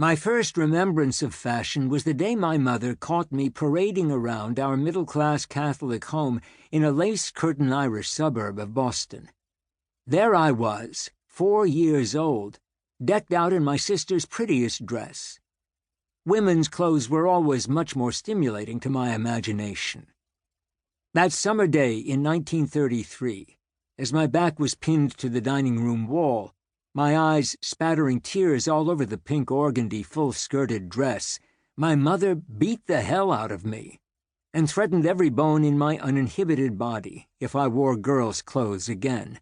My first remembrance of fashion was the day my mother caught me parading around our middle-class Catholic home in a lace-curtain Irish suburb of Boston. There I was, 4 years old, decked out in my sister's prettiest dress. Women's clothes were always much more stimulating to my imagination. That summer day in 1933, as my back was pinned to the dining room wall, my eyes spattering tears all over the pink organdy full-skirted dress, my mother beat the hell out of me and threatened every bone in my uninhibited body if I wore girls' clothes again.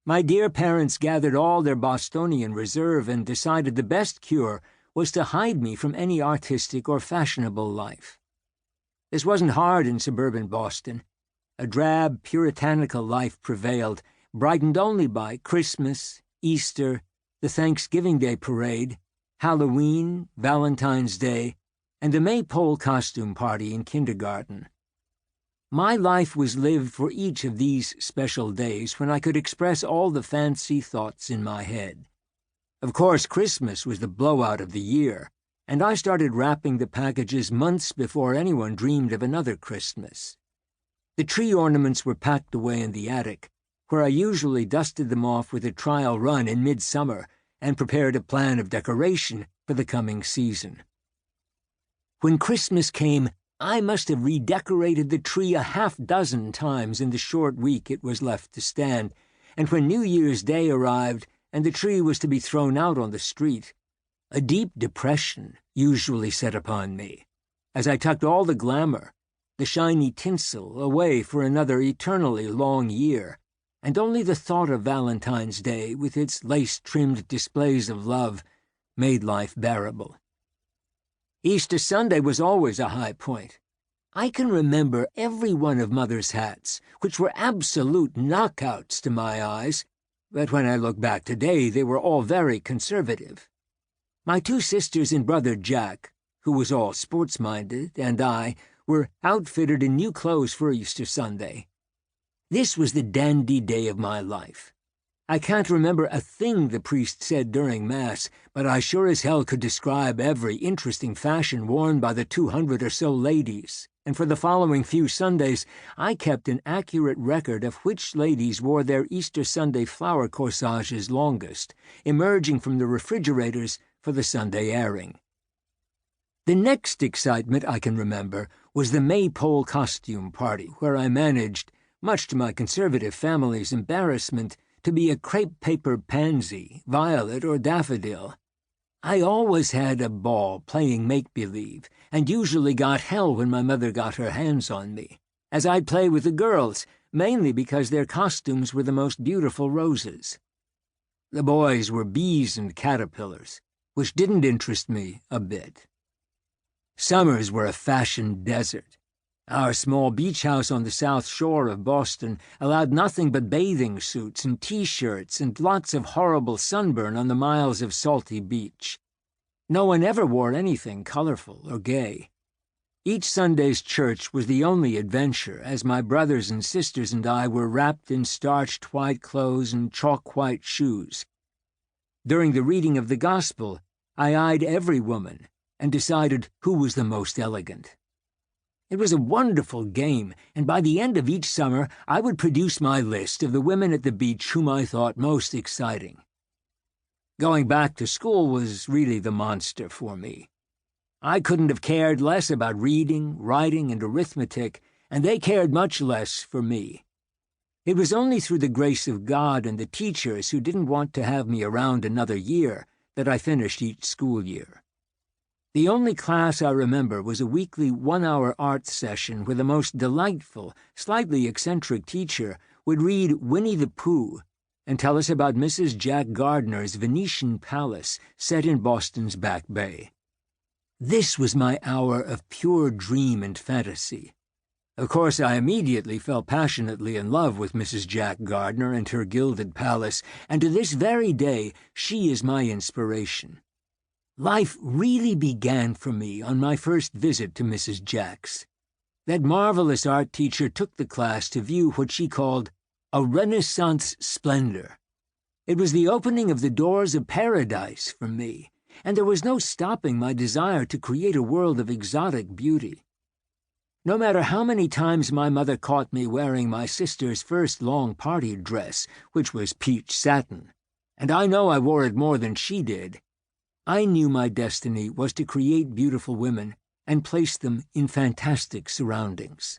My dear parents gathered all their Bostonian reserve and decided the best cure was to hide me from any artistic or fashionable life. This wasn't hard in suburban Boston. A drab, puritanical life prevailed, brightened only by Christmas, Easter, the Thanksgiving Day parade, Halloween, Valentine's Day, and the maypole costume party in kindergarten. My life was lived for each of these special days when I could express all the fancy thoughts in my head. Of course, Christmas was the blowout of the year, and I started wrapping the packages months before anyone dreamed of another Christmas. The tree ornaments were packed away in the attic, where I usually dusted them off with a trial run in midsummer and prepared a plan of decoration for the coming season. When Christmas came, I must have redecorated the tree a half-dozen times in the short week it was left to stand, and when New Year's Day arrived and the tree was to be thrown out on the street, a deep depression usually set upon me, as I tucked all the glamour, the shiny tinsel, away for another eternally long year, and only the thought of Valentine's Day, with its lace-trimmed displays of love, made life bearable. Easter Sunday was always a high point. I can remember every one of Mother's hats, which were absolute knockouts to my eyes, but when I look back today, they were all very conservative. My 2 sisters and brother Jack, who was all sports-minded, and I, were outfitted in new clothes for Easter Sunday. This was the dandy day of my life. I can't remember a thing the priest said during Mass, but I sure as hell could describe every interesting fashion worn by the 200 or so ladies, and for the following few Sundays I kept an accurate record of which ladies wore their Easter Sunday flower corsages longest, emerging from the refrigerators for the Sunday airing. The next excitement I can remember was the maypole costume party, where I managed, much to my conservative family's embarrassment, to be a crepe paper pansy, violet, or daffodil. I always had a ball playing make-believe, and usually got hell when my mother got her hands on me, as I'd play with the girls, mainly because their costumes were the most beautiful roses. The boys were bees and caterpillars, which didn't interest me a bit. Summers were a fashion desert. Our small beach house on the south shore of Boston allowed nothing but bathing suits and T-shirts and lots of horrible sunburn on the miles of salty beach. No one ever wore anything colorful or gay. Each Sunday's church was the only adventure, as my brothers and sisters and I were wrapped in starched white clothes and chalk-white shoes. During the reading of the Gospel, I eyed every woman and decided who was the most elegant. It was a wonderful game, and by the end of each summer I would produce my list of the women at the beach whom I thought most exciting. Going back to school was really the monster for me. I couldn't have cared less about reading, writing, and arithmetic, and they cared much less for me. It was only through the grace of God and the teachers who didn't want to have me around another year that I finished each school year. The only class I remember was a weekly 1-hour art session where the most delightful, slightly eccentric teacher would read Winnie the Pooh and tell us about Mrs. Jack Gardner's Venetian palace set in Boston's Back Bay. This was my hour of pure dream and fantasy. Of course, I immediately fell passionately in love with Mrs. Jack Gardner and her gilded palace, and to this very day she is my inspiration. Life really began for me on my first visit to Mrs. Jack's. That marvelous art teacher took the class to view what she called a Renaissance splendor. It was the opening of the doors of paradise for me, and there was no stopping my desire to create a world of exotic beauty. No matter how many times my mother caught me wearing my sister's first long party dress, which was peach satin, and I know I wore it more than she did, I knew my destiny was to create beautiful women and place them in fantastic surroundings.